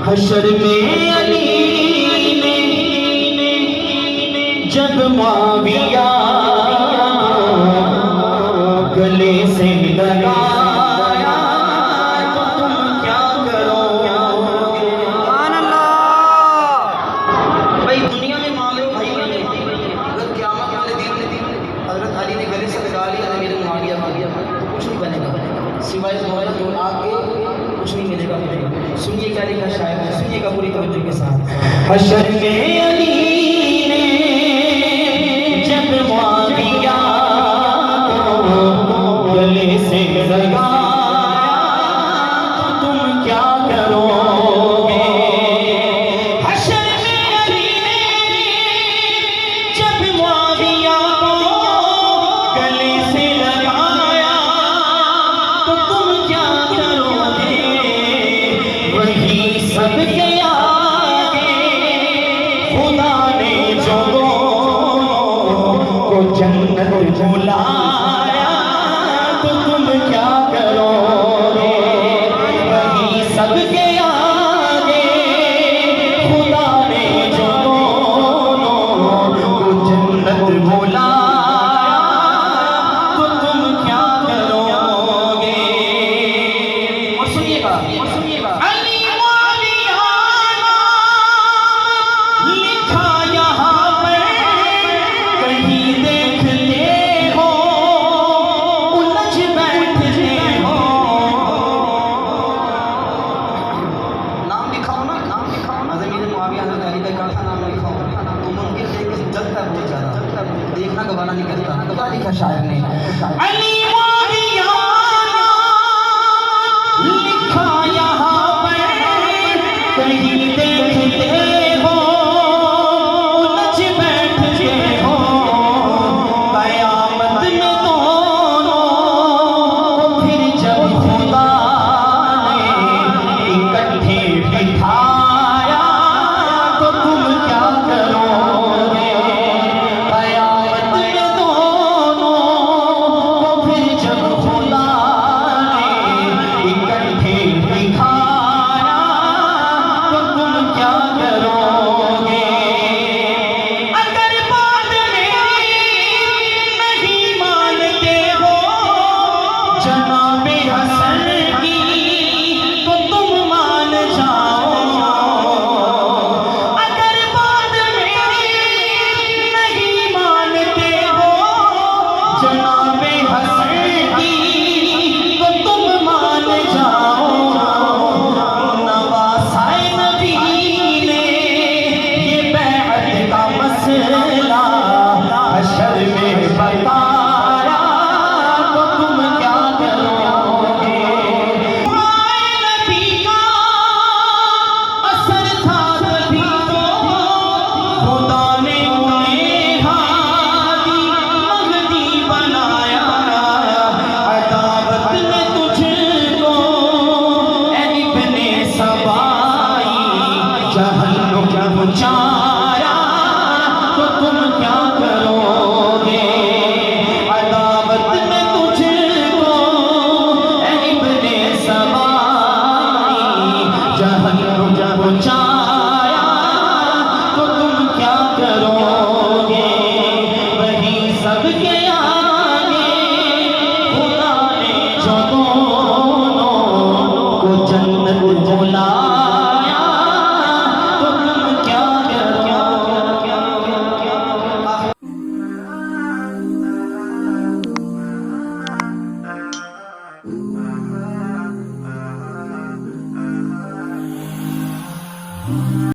हशर में अली ने जब मुआविया गले से लगाया तो तुम क्या करोगे? भाई दुनिया में मामले भाई अगर क़यामत वाले दिन हज़रत अली ने गले से लगा लिया मेरे मुआविया तो कुछ नहीं बनेगा सिवाय जो आगे कुछ नहीं मिलेगा। सुनिए क्या लिखा शायर है, सुनिएगा पूरी तवज्जो के साथ। हशर में अली ने जब मुआविया गले से लगाया तो तुम क्या करोगे? हशर में अली ने जब मुआविया गले से लगाया तो तुम क्या करोगे? वही सबके आगे खुदा ने जो को जन्नत बुलाया तो तुम क्या करोगे? वही सबके आगे खुदा ने जो को जन्नत बुलाया तो तुम क्या करोगे? और सुनिएगा अली मुआविया लिखा यहाँ पर कहीं देखते हो उलझ बैठते हो। नाम लिखाओ ना, ज़मीर मुआविया हज़रत अली का कौन सा नाम लिखाओ तो मुमकिन है कि जलता बहुत ज़्यादा देखना गवाना नहीं करता। क्या लिखा शायर ने? अली मुआविया लिखा यहाँ पर कहीं